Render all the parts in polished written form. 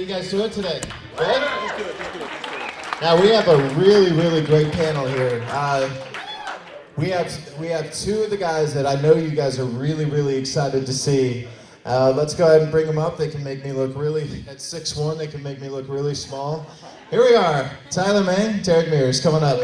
How you guys doing today? Good? Now we have a really great panel here. We have two of the guys that I know you guys are really excited to see. Let's go ahead and bring them up. They can make me look really, at 6'1", they can make me look really small. Here we are, Mane and Derek Mears coming up.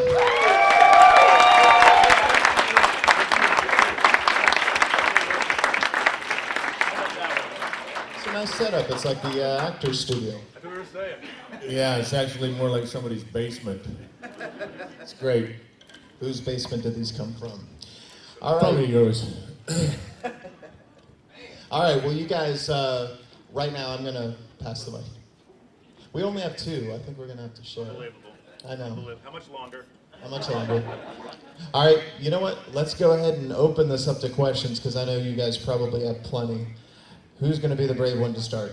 It's a nice setup. It's like the actor's studio. That's what we were saying. Yeah, it's actually more like somebody's basement. It's great. Whose basement did these come from? All right. Probably yours. All right, well, you guys, right now I'm going to pass the mic. We only have two. I think we're going to have to share. Unbelievable. I know. Unbelievable. How much longer? How much longer? All right, you know what? Let's go ahead and open this up to questions because I know you guys probably have plenty. Who's going to be the brave one to start?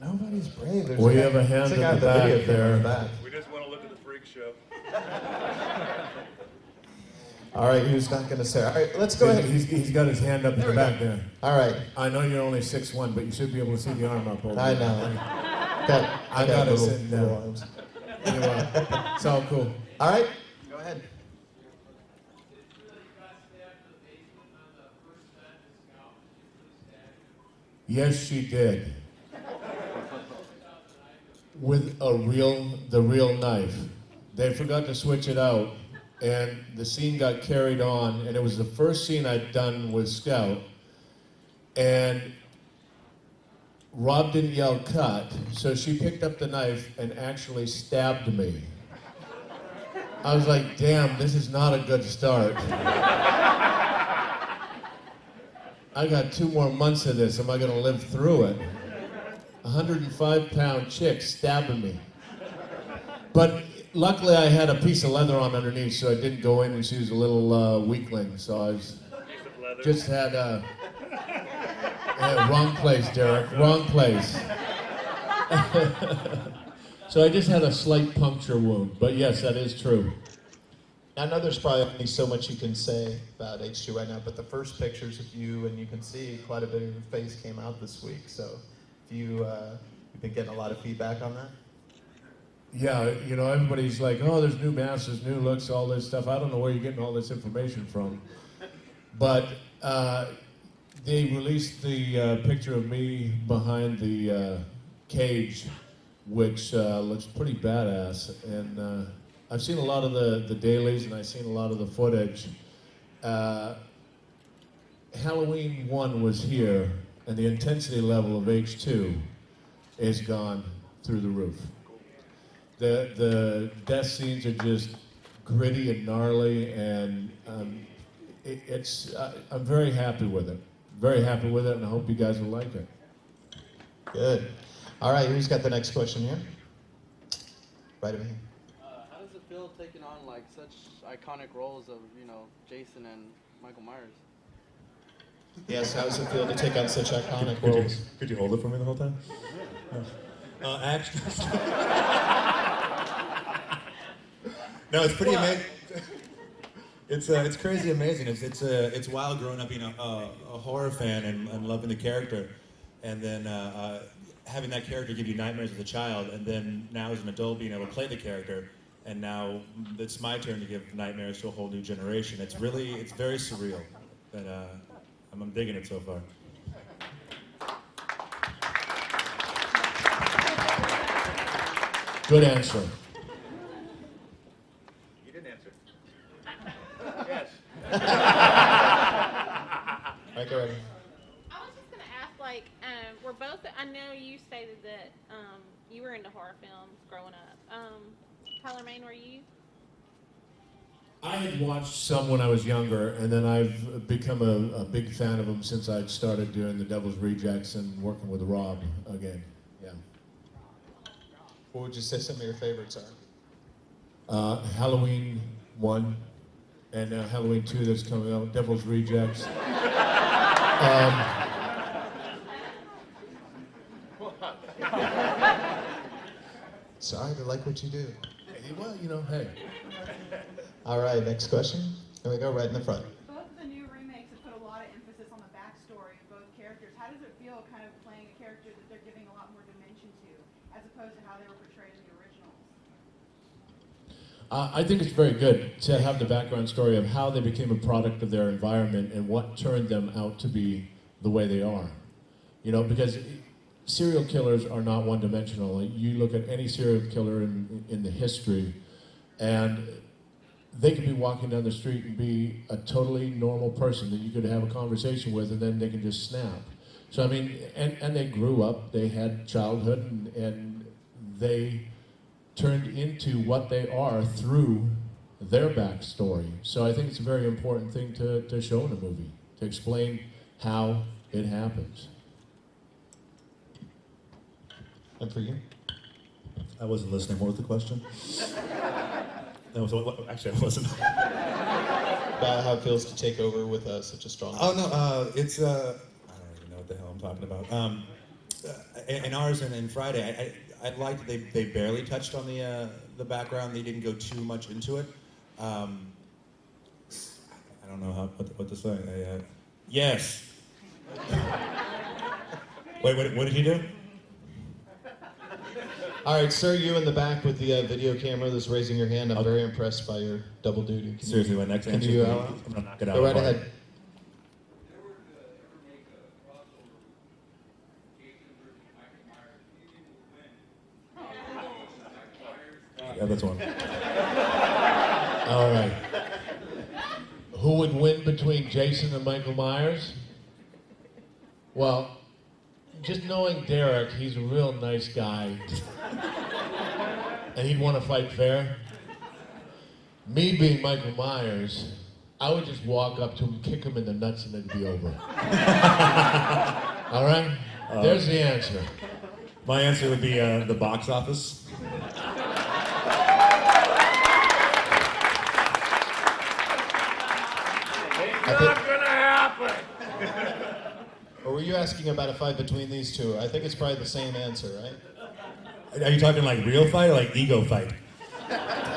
Nobody's brave. We have a hand in the back there. We just want to look at the freak show. All right, who's not going to say? All right, let's go ahead. He's got his hand up in the back there. All right. I know you're only 6'1", but you should be able to see the arm up over I there. know. I got it sitting little down. arms. Anyway, it's all cool. All right, go ahead. Yes, she did. With the real knife. They forgot to switch it out, and the scene got carried on, and it was the first scene I'd done with Scout, and Rob didn't yell cut, so she picked up the knife and actually stabbed me. I was like, damn, this is not a good start. I got 2 more months of this. Am I going to live through it? 105-pound chick stabbing me. But luckily I had a piece of leather on underneath, so I didn't go in and she was a little weakling. So I was just had wrong place, Derek, wrong place. So I just had a slight puncture wound, but yes, that is true. I know there's probably only so much you can say about H2 right now, but the first pictures of you, and you can see quite a bit of your face came out this week. So you've been getting a lot of feedback on that? Yeah, you know, everybody's like, oh, there's new masks, there's new looks, all this stuff. I don't know where you're getting all this information from. But they released the picture of me behind the cage, which looks pretty badass. And I've seen a lot of the dailies, and I've seen a lot of the footage. Halloween 1 was here, and the intensity level of H2 is gone through the roof. The death scenes are just gritty and gnarly, and I'm very happy with it. Very happy with it, and I hope you guys will like it. Good. All right, who's got the next question here? Right over here. How does it feel taking on like such iconic roles of, you know, Jason and Michael Myers? Yes, how does it feel to take on such iconic roles? Could you hold it for me the whole time? Actually, no, it's pretty amazing. It's crazy amazing. It's wild growing up being a horror fan and loving the character, and then having that character give you nightmares as a child, and then now as an adult being able to play the character, and now it's my turn to give nightmares to a whole new generation. It's very surreal, but I'm digging it so far. Good answer. You didn't answer. Yes. All right, go ahead. I was just going to ask, like, we're both, I know you stated that you were into horror films growing up. Mane, were you? I had watched some when I was younger, and then I've become a big fan of them since I started doing The Devil's Rejects and working with Rob again. Yeah. What would you say some of your favorites are? Halloween 1 and Halloween 2 that's coming out, Devil's Rejects. Sorry, I like what you do. Well, you know, hey. All right, next question. Here we go, right in the front. Both of the new remakes have put a lot of emphasis on the backstory of both characters. How does it feel kind of playing a character that they're giving opposed to how they were portrayed in the originals? I think it's very good to have the background story of how they became a product of their environment and what turned them out to be the way they are. You know, because serial killers are not one-dimensional. You look at any serial killer in the history, and they could be walking down the street and be a totally normal person that you could have a conversation with, and then they can just snap. So I mean, and they grew up, they had childhood, and they turned into what they are through their backstory. So I think it's a very important thing to show in a movie, to explain how it happens. And for you? I wasn't listening. What was the question? That was actually I wasn't. About how it feels to take over with such a strong. Oh no, it's I don't even know what the hell I'm talking about. In ours and in Friday, I liked that they barely touched on the background. They didn't go too much into it. I don't know what to say. Yes. Wait, what did he do? All right, sir, you in the back with the video camera that's raising your hand. I'm very impressed by your double duty. Seriously, my next answer. you, I'm gonna knock it out. Go right ahead. Yeah, that's one. All right. Who would win between Jason and Michael Myers? Well, just knowing Derek, he's a real nice guy. And he'd want to fight fair. Me being Michael Myers, I would just walk up to him, kick him in the nuts, and it'd be over. All right? There's the answer. My answer would be the box office. Not gonna happen. Or were you asking about a fight between these two? I think it's probably the same answer, right? Are you talking like real fight or like ego fight?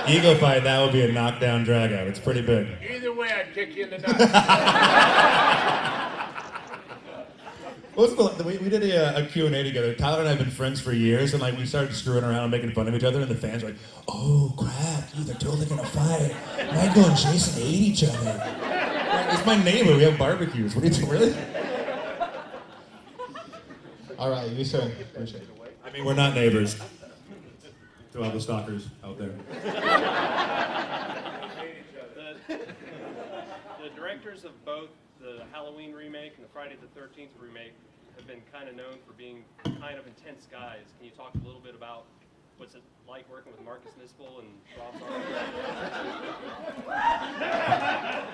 Ego fight, that would be a knockdown drag out. It's pretty big. Either way, I'd kick you in the nuts. We did a Q&A together. Tyler and I have been friends for years, and like we started screwing around and making fun of each other, and the fans were like, "Oh crap, they're totally gonna fight. Michael and Jason hate each other. It's my neighbor. We have barbecues. What do you think, really?" All right, you sir. I mean, we're not neighbors. To all the stalkers out there. The directors of both the Halloween remake and the Friday the 13th remake have been kind of known for being kind of intense guys. Can you talk a little bit about what's it like working with Marcus Nispel and Rob Zombie?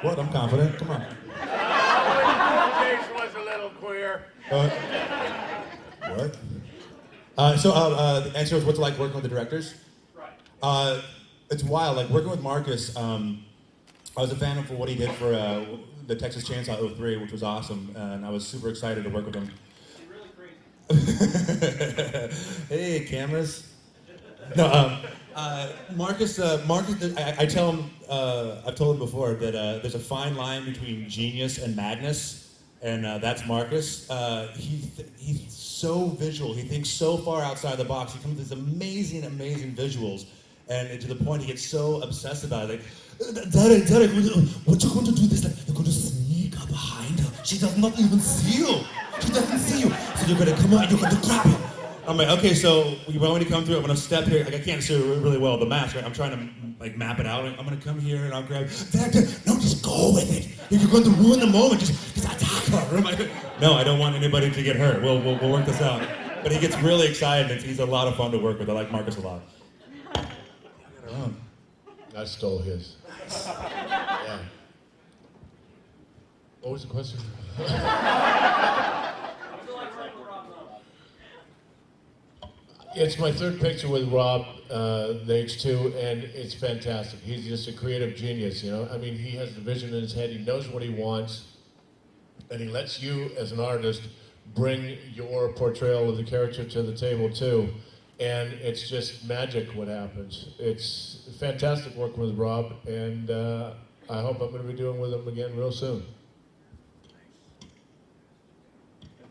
What? I'm confident. Come on. Jason was a little queer. What? The answer is what's it like working with the directors? Right. It's wild. Like working with Marcus, I was a fan of what he did for the Texas Chainsaw 03, which was awesome, and I was super excited to work with him. You're really crazy. Hey, cameras. No, Marcus. I tell him. I've told him before that there's a fine line between genius and madness, and that's Marcus. He's so visual. He thinks so far outside the box. He comes with these amazing visuals, and to the point he gets so obsessed about it. Like, Derek, what you going to do this? Like, you're going to sneak up behind her. She does not even see you. She doesn't see you. So you're going to come out and you're going to grab her. I'm like, okay, so you want me to come through? I'm going to step here. Like, I can't see really well the mask, right? I'm trying to like map it out. I'm going to come here and I'll grab. No, just go with it. If you're going to ruin the moment, just attack her. I'm like, no, I don't want anybody to get hurt. We'll work this out. But he gets really excited. And he's a lot of fun to work with. I like Marcus a lot. I stole his. Yeah. What was the question? It's my third picture with Rob, the H2, and it's fantastic. He's just a creative genius, you know? I mean, he has the vision in his head, he knows what he wants, and he lets you, as an artist, bring your portrayal of the character to the table, too. And it's just magic what happens. It's fantastic working with Rob, and I hope I'm going to be doing with him again real soon.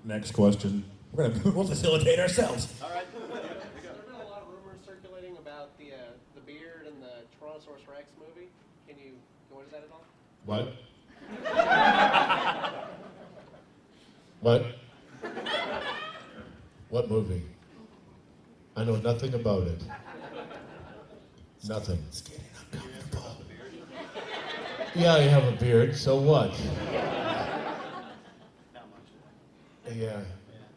Next question. We'll facilitate ourselves. All right. Tyrannosaurus Rex movie. Can you go into that at all? What? What? What movie? I know nothing about it. Nothing. It's getting uncomfortable. Yeah, I have a beard, so what? Not much. Yeah. Yeah,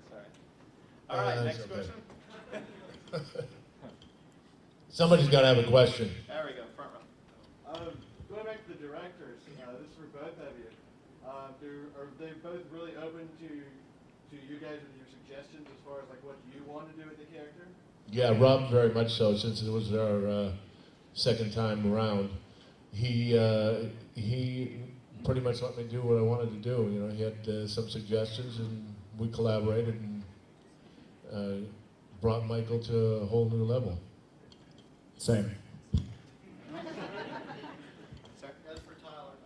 sorry. All right, that's next okay. question. Somebody's got to have a question. There we go, front row. Going back to the directors, this is for both of you. Are they both really open to you guys with your suggestions as far as like what you want to do with the character? Yeah, Rob very much so, since it was our second time around. He pretty much let me do what I wanted to do. You know, he had some suggestions, and we collaborated and brought Michael to a whole new level. Same. As for Tyler,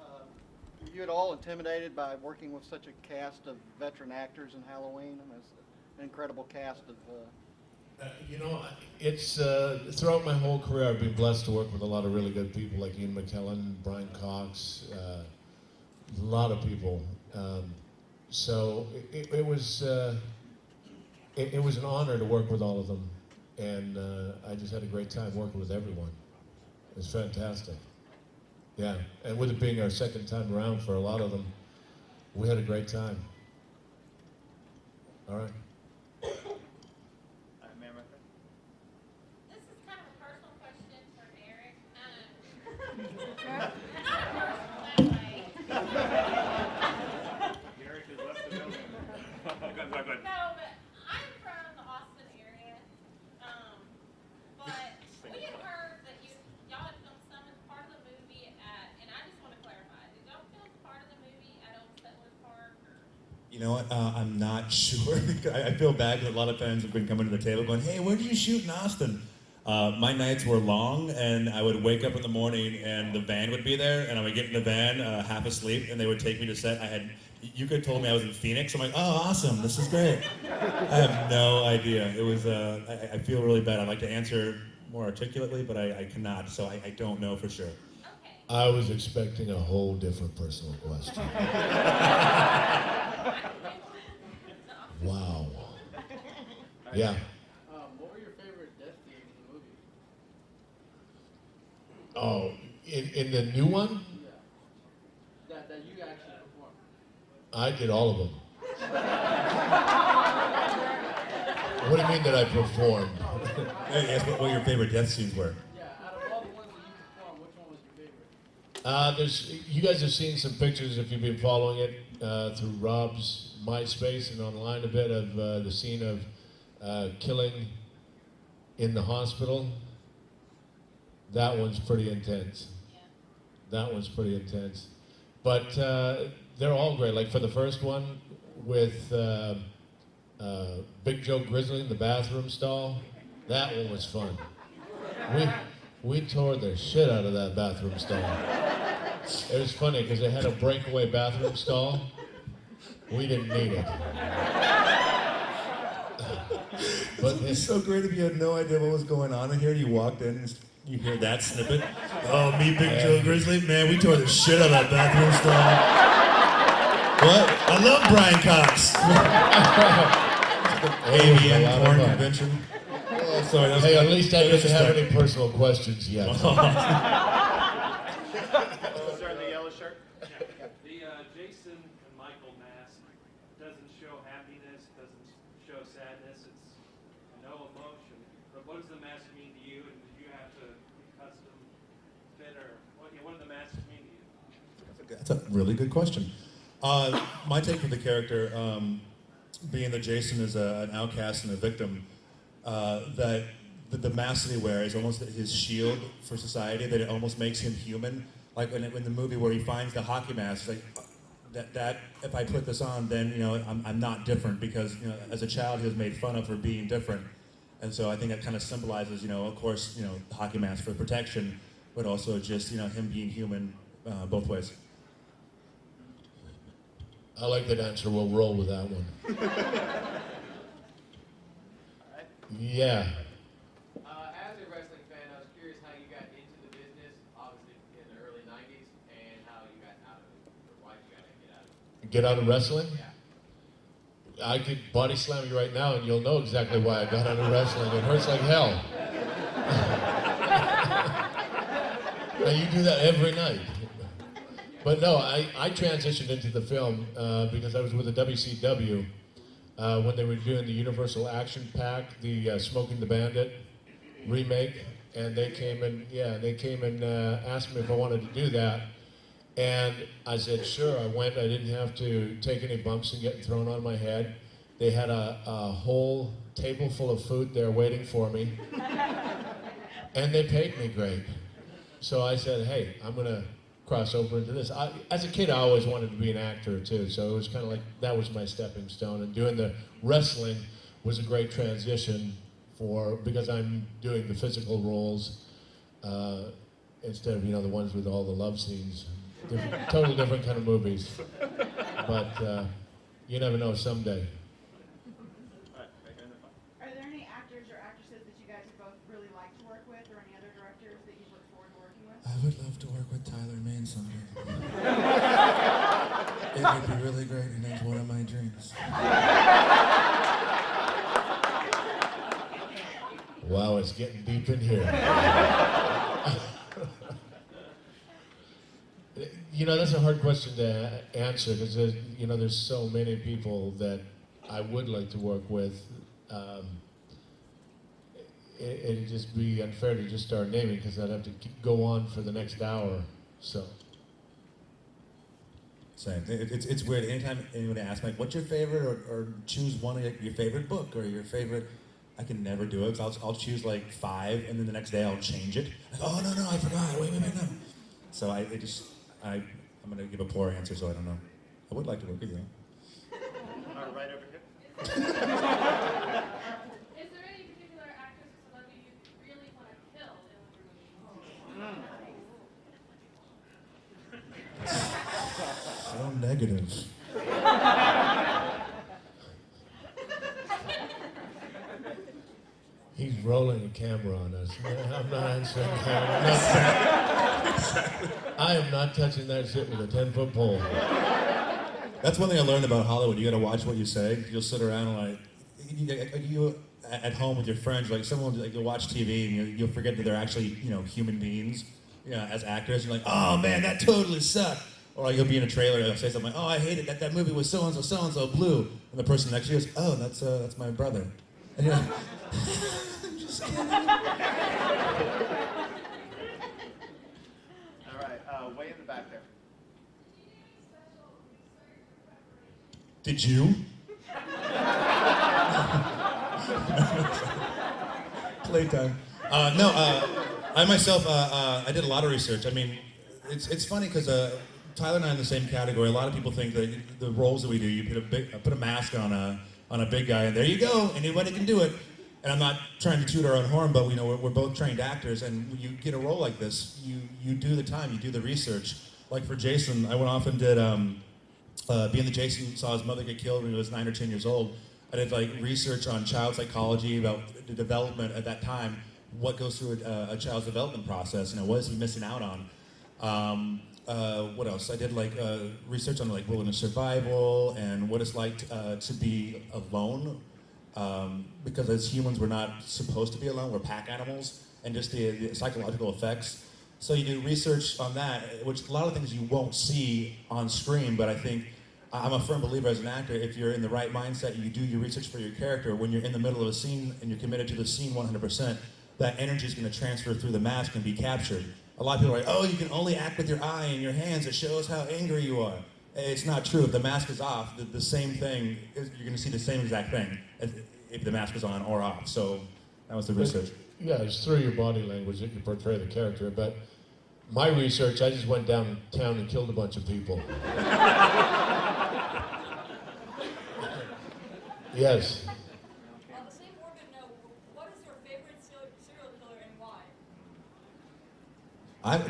were you at all intimidated by working with such a cast of veteran actors in Halloween? I mean, it's an incredible cast of. You know, it's throughout my whole career, I've been blessed to work with a lot of really good people like Ian McKellen, Brian Cox, a lot of people. So it was an honor to work with all of them, and I just had a great time working with everyone. It was fantastic. Yeah, and with it being our second time around for a lot of them, we had a great time. All right. This is kind of a personal question for Derek. Derek has left the building. Good. No, but I'm from the Austin area. But we had heard that y'all had filmed some part of the movie at, and I just want to clarify, did y'all film part of the movie at Old Settlers Park? Or? You know what? I'm not sure. I feel bad because a lot of fans have been coming to the table going, "Hey, where did you shoot in Austin?" My nights were long, and I would wake up in the morning, and the van would be there, and I would get in the van half asleep, and they would take me to set. You could have told me I was in Phoenix. I'm like, "Oh, awesome! This is great." I have no idea. It was. I feel really bad. I'd like to answer more articulately, but I cannot. So I don't know for sure. Okay. I was expecting a whole different personal question. Wow. Yeah. What were your favorite death scenes in the movie? Oh, in the new one, Yeah. That you actually performed. I did all of them. What do you mean that I performed? Hey, ask what your favorite death scenes were. Yeah, out of all the ones that you performed, which one was your favorite? You guys have seen some pictures if you've been following it through Rob's MySpace and online a bit of the scene of killing in the hospital. That one's pretty intense. Yeah. That one's pretty intense. But they're all great. Like for the first one with Big Joe Grizzly in the bathroom stall, that one was fun. We tore the shit out of that bathroom stall. It was funny because they had a breakaway bathroom stall. We didn't need it. But It's so great if you had no idea what was going on in here. You walked in and you hear that snippet. Oh, me, Big Joe Grizzly? Man, we tore the shit out of that bathroom stall. What? I love Brian Cox. AVN porn convention. Oh, sorry. That was hey, at least I didn't have disrespect. any personal questions yet. Start the yellow shirt. The Jason and Michael mask doesn't show happiness, doesn't show sadness. It's no emotion. But what does the mask mean to you? And did you have to custom fit, or what do the masks mean to you? That's a really good question. My take for the character, being that Jason is an outcast and a victim, that the mask that he wears is almost his shield for society, that it almost makes him human. Like in the movie where he finds the hockey mask, it's like, that if I put this on, then I'm not different, because as a child he was made fun of for being different, and so I think that kind of symbolizes of course the hockey mask for protection, but also just him being human both ways. I like that answer. We'll roll with that one. Yeah. As a wrestling fan, I was curious how you got into the business Get out of wrestling? I could body slam you right now and you'll know exactly why I got out of wrestling. It hurts like hell. Now you do that every night. But no, I transitioned into the film because I was with the WCW when they were doing the Universal Action Pack, the Smoking the Bandit remake, and they came and asked me if I wanted to do that. And I said, sure. I went. I didn't have to take any bumps and get thrown on my head. They had a whole table full of food there waiting for me. And they paid me great. So I said, hey, I'm going to cross over into this. As a kid, I always wanted to be an actor, too. So it was kind of like that was my stepping stone. And doing the wrestling was a great transition because I'm doing the physical roles instead of, the ones with all the love scenes. Totally different kind of movies, but you never know, someday. Are there any actors or actresses that you guys would both really like to work with, or any other directors that you look forward to working with? I would love to work with Tyler Mane someday. It would be really great, and that's one of my dreams. Wow, it's getting deep in here. That's a hard question to answer because there's so many people that I would like to work with. It'd just be unfair to just start naming because I'd have to go on for the next hour. So. Same. It's weird. Anytime anyone asks me, like, what's your favorite, or choose one of your favorite book or your favorite, I can never do it. So I'll choose like 5, and then the next day I'll change it. Like, oh no, I forgot. Wait, no. So I'm going to give a poor answer, so I don't know. I would like to work with you. Right over here. Is there any particular actress or celebrity you really want to kill in the movie? So negative. He's rolling a camera on us. I'm not answering that. I am not touching that shit with a 10-foot pole. That's one thing I learned about Hollywood. You got to watch what you say. You'll sit around and you at home with your friends, like someone, like you'll watch TV and you'll forget that they're actually human beings, as actors. You're like, oh man, that totally sucked. Or like you'll be in a trailer and they'll say something like, oh, I hated that movie was so and so blue, and the person next to you goes, oh, that's my brother. And you're like, I'm just kidding. All right, way in the back there. Did you? Playtime. I myself, I did a lot of research. I mean, it's funny because Tyler and I are in the same category. A lot of people think that the roles that we do, you put a mask on a big guy, and there you go, anybody can do it. And I'm not trying to toot our own horn, but we're both trained actors, and when you get a role like this, you do the time, you do the research. Like for Jason, I went off and did, being that Jason saw his mother get killed when he was 9 or 10 years old, I did like research on child psychology about the development at that time, what goes through a child's development process, what is he missing out on. What else? I did like research on like wilderness survival and what it's like to be alone. Because as humans, we're not supposed to be alone. We're pack animals, and just the psychological effects. So you do research on that, which a lot of things you won't see on screen. But I think I'm a firm believer as an actor, if you're in the right mindset, you do your research for your character. When you're in the middle of a scene and you're committed to the scene 100%, that energy is going to transfer through the mask and be captured. A lot of people are like, oh, you can only act with your eye and your hands. It shows how angry you are. It's not true. If the mask is off, the same thing, you're going to see the same exact thing if the mask is on or off. So that was the research. Yeah, it's through your body language that you portray the character. But my research, I just went downtown and killed a bunch of people. Yes. On the same orbit note, what is your favorite serial killer and why?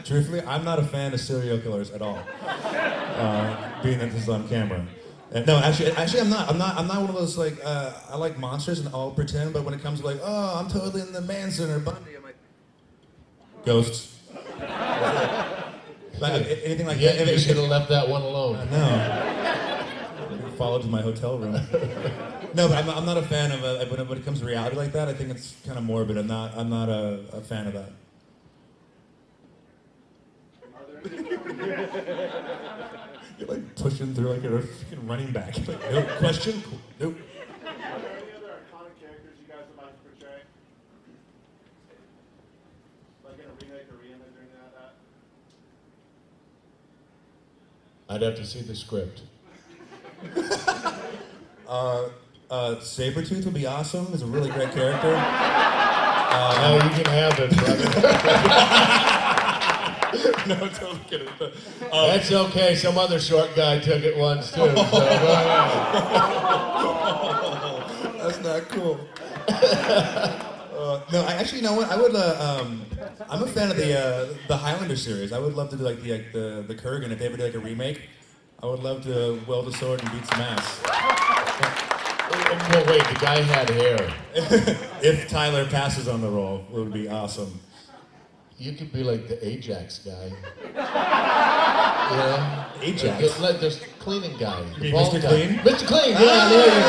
Truthfully, I'm not a fan of serial killers at all. Being that this is on camera. No, actually, I'm not. I'm not one of those like. I like monsters and I'll pretend, but when it comes to like, oh, I'm totally in the Manson or Bundy, I'm like, ghosts. Anything like that. You should have left that one alone. No. followed to my hotel room. No, but I'm not a fan of when it comes to reality like that. I think it's kind of morbid. I'm not a fan of that. You're like pushing through like you're a freaking running back. Like, nope. Question? Cool. Nope. Are there any other iconic characters you guys would like to portray? Like in a remake or reimage or anything like that? I'd have to see the script. Sabretooth would be awesome. He's a really great character. No, you can have it, brother. No, totally kidding. That's okay. Some other short guy took it once too. So go ahead. That's not cool. No, I actually, you know what? I would. I'm a fan of the Highlander series. I would love to do like the Kurgan if they ever did like a remake. I would love to wield a sword and beat some ass. Well, wait, the guy had hair. If Tyler passes on the role, it would be awesome. You could be like the Ajax guy. You know? Ajax? Like this cleaning guy. You mean bald Mr. guy. Clean? Mr. Clean, yeah, there you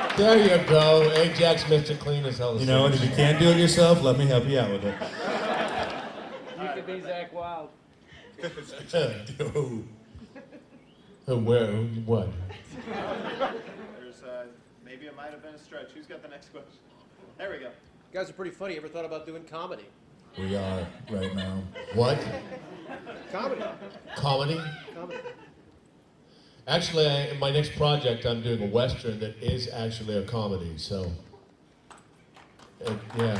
go. There you go. Ajax, Mr. Clean is hell. You know, and if you can't do it yourself, let me help you out with it. You could be Zach Wild. Where? What? There's maybe it might have been a stretch. Who's got the next question? There we go. You guys are pretty funny. You ever thought about doing comedy? We are right now. What? Comedy. Comedy? Comedy. Actually, in my next project, I'm doing a Western that is actually a comedy, so. Yeah,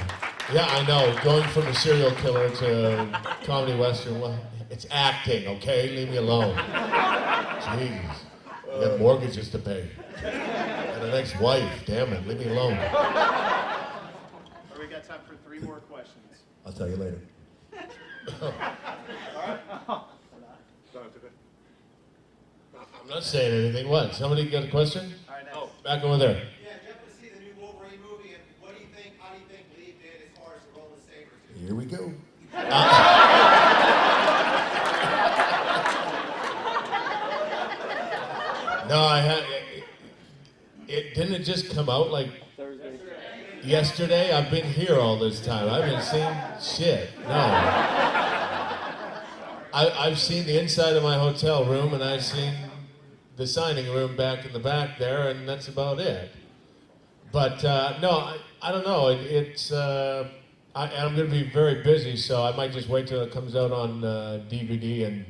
I know. Going from a serial killer to a comedy Western, well, it's acting, okay? Leave me alone. Jeez. I got mortgages to pay. And an ex-wife, damn it, leave me alone. We got time for 3 more questions. I'll tell you later. I'm not saying anything. What? Somebody got a question? All right, Oh, back over there. Yeah, did you happen to see the new Wolverine movie, and how do you think Lee did as far as the role of Sabretooth? Here we go. No, didn't it just come out like Thursday. yesterday? I've been here all this time. I haven't seen shit. No. I've seen the inside of my hotel room, and I've seen the signing room back in the back there, and that's about it. But no, I don't know. I'm going to be very busy, so I might just wait till it comes out on DVD and,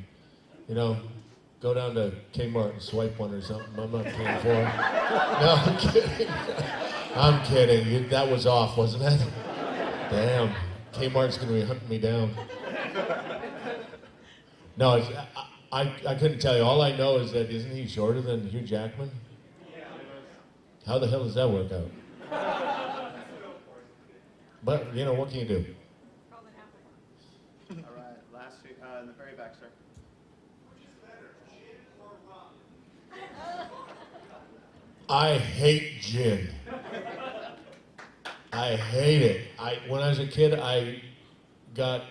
go down to Kmart and swipe one or something. I'm not paying for it. No, I'm kidding. I'm kidding. That was off, wasn't it? Damn. Kmart's going to be hunting me down. No, I couldn't tell you. All I know is that isn't he shorter than Hugh Jackman? How the hell does that work out? But, what can you do? All right, last 2 in the very back, sir. I hate gin. I hate it. When I was a kid, I got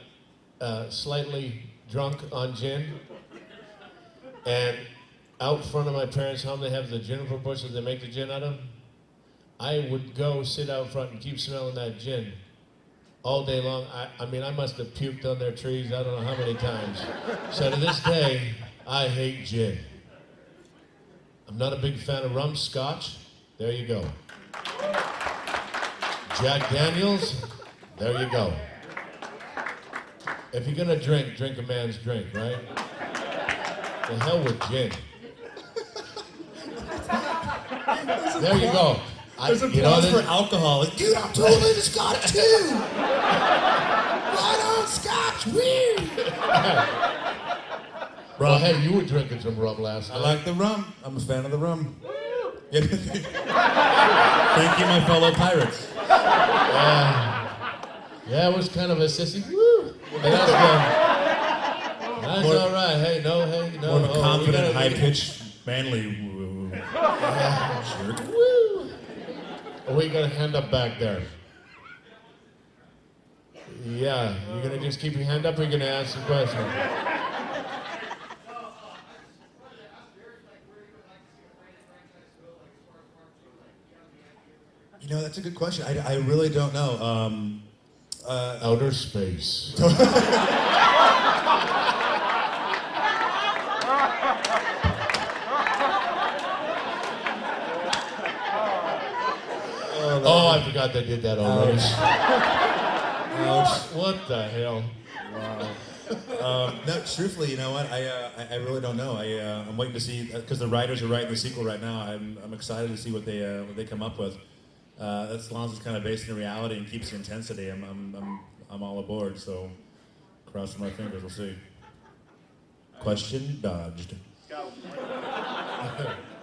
slightly drunk on gin. And out front of my parents' home, they have the juniper bushes they make the gin out of. I would go sit out front and keep smelling that gin all day long. I mean, I must have puked on their trees, I don't know how many times. So to this day, I hate gin. I'm not a big fan of rum, scotch, there you go. Jack Daniels, there you go. If you're gonna drink a man's drink, right? The hell with gin. There you go. There's a pause for alcohol. Dude, I'm totally the Scotch too. Right on, Scotch, weird. Well, hey, you were drinking some rum last night. I like the rum. I'm a fan of the rum. Thank you, my fellow pirates. Yeah, it was kind of a sissy. Woo! But that's good. That's all right. Hey, no. More of a confident, high-pitched, manly woo. Jerk. Woo! We got a hand up back there. Yeah, you're gonna just keep your hand up, or you're gonna ask a question? You know, that's a good question. I really don't know. Outer space. Oh, I forgot they did that already. What the hell? Wow. No, truthfully, you know what? I really don't know. I'm waiting to see because the writers are writing the sequel right now. I'm excited to see what they come up with. As long as it's kind of based in reality and keeps the intensity, I'm all aboard. So, crossing my fingers, we'll see. Question dodged. Go.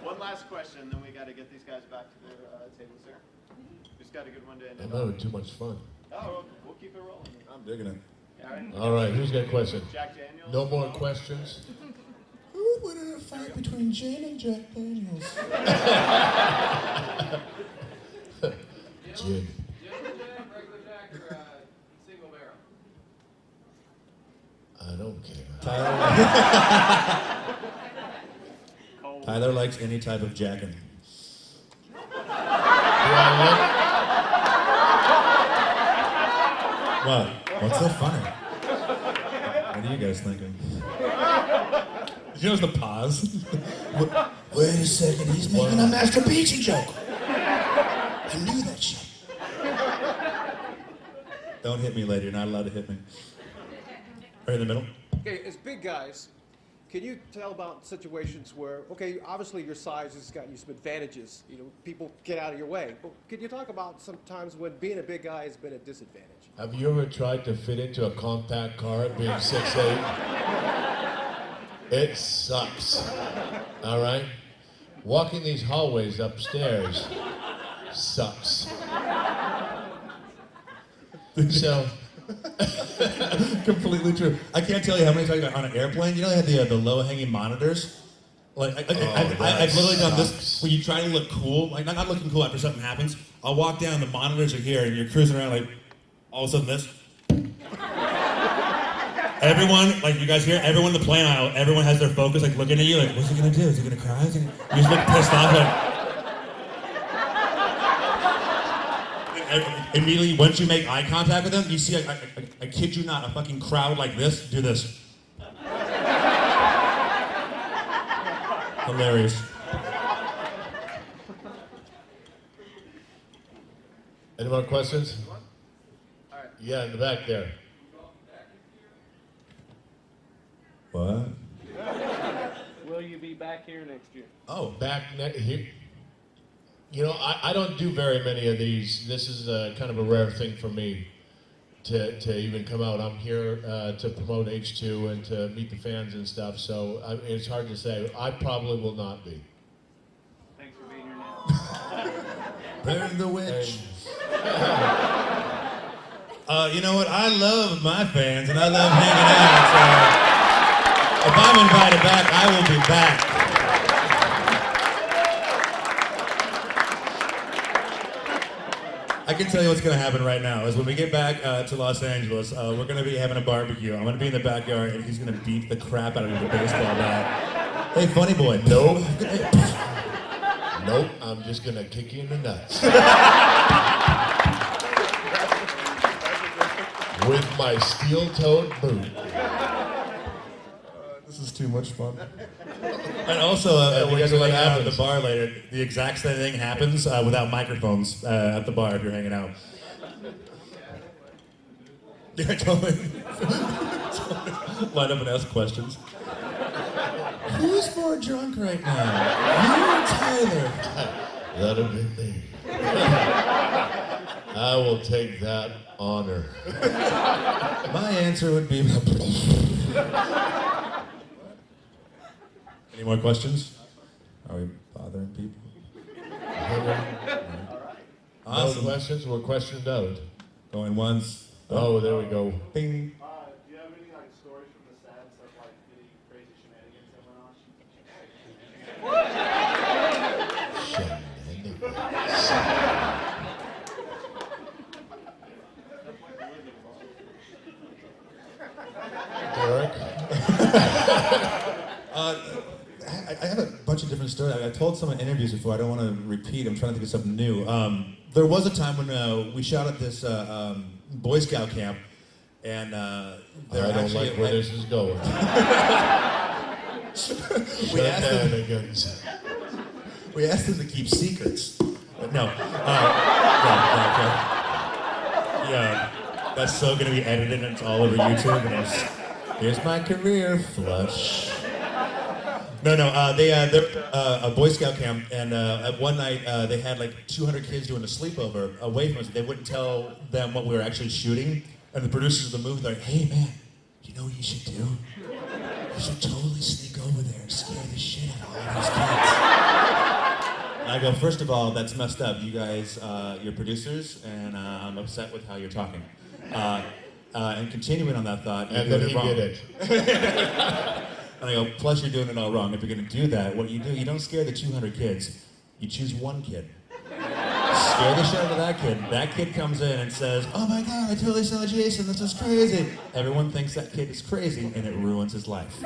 One last question, then we got to get these guys back to their tables here. Just got a good one to end it I'm on. having too much fun. Oh, we'll keep it rolling. I'm digging it. All right. All right, who's got a question? Jack Daniels. No more questions? Who would win in a fight between Jane and Jack Daniels? Jim. Regular Jack, or single barrel? I don't care. Tyler likes any type of jacking. Do I What? What's so funny? What are you guys thinking? You know the pause? Wait a second, he's making a masturbation joke. I knew that shit. Don't hit me, lady. You're not allowed to hit me. Right in the middle. Okay, as big guys, can you tell about situations where, okay, obviously your size has got you some advantages. You know, people get out of your way. But can you talk about some times when being a big guy has been a disadvantage? Have you ever tried to fit into a compact car being 6'8"? It sucks. All right? Walking these hallways upstairs sucks. So, Completely true. I can't tell you how many times on an airplane, you know, they have the low-hanging monitors? Like, I've literally done this when you try to look cool, like not looking cool after something happens. I'll walk down, the monitors are here, and you're cruising around like, all of a sudden this. Everyone, like you guys hear, everyone in the plane aisle, everyone has their focus, like looking at you, like, what's he gonna do? Is he gonna cry? You just look pissed off, like. Immediately, once you make eye contact with them, you see, I kid you not, a fucking crowd like this do this. Hilarious. any more questions? Yeah, in the back there. What? Will you be back here next year? Oh. Back here. You know, I don't do very many of these. This is kind of a rare thing for me to even come out. I'm here to promote H2 and to meet the fans and stuff, so it's hard to say. I probably will not be. Thanks for being here now. Burn the witch. You know what? I love my fans and I love hanging out. So if I'm invited back, I will be back. I can tell you what's going to happen right now is when we get back to Los Angeles, we're going to be having a barbecue. I'm going to be in the backyard and he's going to beat the crap out of me with a baseball bat. Hey, funny boy. Nope. Nope, I'm just going to kick you in the nuts. With my steel-toed boot. This is too much fun. And also, if you guys are hanging out at the bar later, the exact same thing happens without microphones at the bar if you're hanging out. Yeah, totally. Line up and ask questions. Who's more drunk right now? You or Tyler? That'll be me. I will take that honor. My answer would be... Any more questions? Are we bothering people? Awesome. No questions? We're questioned out. Going once. Oh, there we go. Bing. Do you have any like stories from the sets of like any crazy shenanigans that went on? Derek? I have a bunch of different stories. I've told some in interviews before. I don't want to repeat. I'm trying to think of something new. there was a time when we shot at this Boy Scout camp, and I don't like where this is going. Shenanigans. We asked them to keep secrets, but no. Yeah, that's so gonna be edited and it's all over YouTube. And here's my career, flush. No, they're a Boy Scout camp, and at one night they had like 200 kids doing a sleepover away from us. They wouldn't tell them what we were actually shooting, and the producers of the movie were like, "Hey man, you know what you should do? You should totally sneak over there and scare the shit out of all these kids." And I go, first of all, that's messed up. You guys, you're producers, and I'm upset with how you're talking. And continuing on that thought, and then he did it. And I go, plus you're doing it all wrong. If you're gonna do that, what you do, you don't scare the 200 kids. You choose one kid. Scare the shit out of that kid. That kid comes in and says, "Oh my God, I totally saw Jason, this is crazy." Everyone thinks that kid is crazy, and it ruins his life.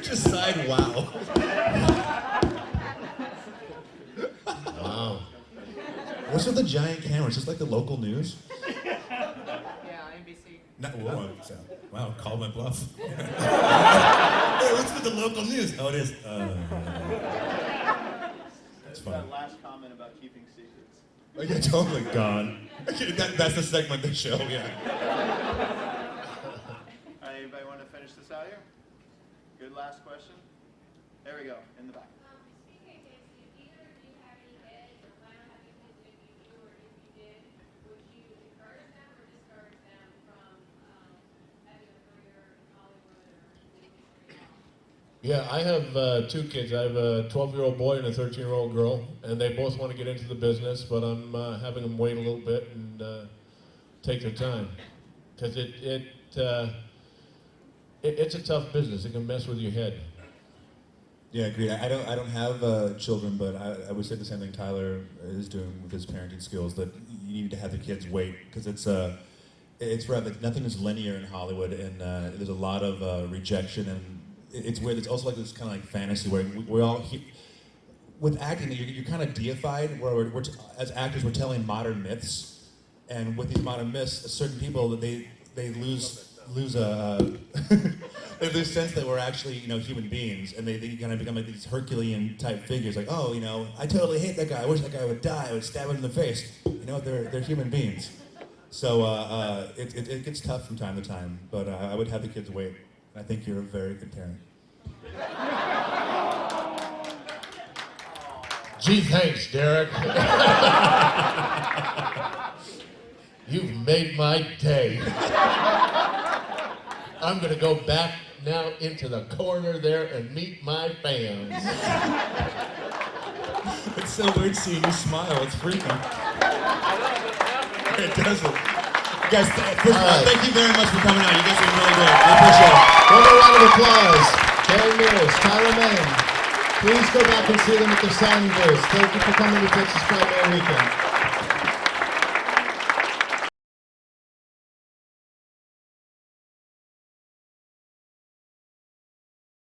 Just sighed, wow. Wow. What's with the giant cameras? Just like the local news? Yeah, NBC. No, whoa, wow, call my bluff. Hey, what's with the local news? Oh, it is. That's fine. That last comment about keeping secrets. Oh, yeah, totally gone. That's the segment of the show, yeah. All right, anybody want to finish this out here? Good last question. There we go, in the back. Speaking of kids, do either of you have any kids or plan on having kids? If you do, or if you did, would you encourage them or discourage them from having a career in Hollywood or in the industry at all? Yeah, I have 2 kids. I have a 12-year-old boy and a 13-year-old girl, and they both want to get into the business, but I'm having them wait a little bit and take their time, because it's a tough business. It can mess with your head. Yeah, agreed. I don't have children, but I would say the same thing Tyler is doing with his parenting skills, that you need to have the kids wait, because it's rough. Nothing is linear in Hollywood, and there's a lot of rejection, and it's weird. It's also like this kind of like fantasy where we all, with acting, you're kind of deified, where we're as actors, we're telling modern myths, and with these modern myths, certain people, they lose they lose sense that we're actually, human beings, and they kind of become like these Herculean type figures, like, oh, I totally hate that guy. I wish that guy would die. I would stab him in the face. They're human beings. So it gets tough from time to time, but I would have the kids wait. I think you're a very good parent. Gee, thanks, Derek. You've made my day. I'm going to go back now into the corner there and meet my fans. It's so weird seeing you smile. It's freaking. It doesn't. Guys, first of all, thank you very much for coming out. You guys are really great. We appreciate it. One more round of applause. Derek Mears, Tyler Mane. Please go back and see them at the signing booth. Thank you for coming to Texas Frightmare Weekend.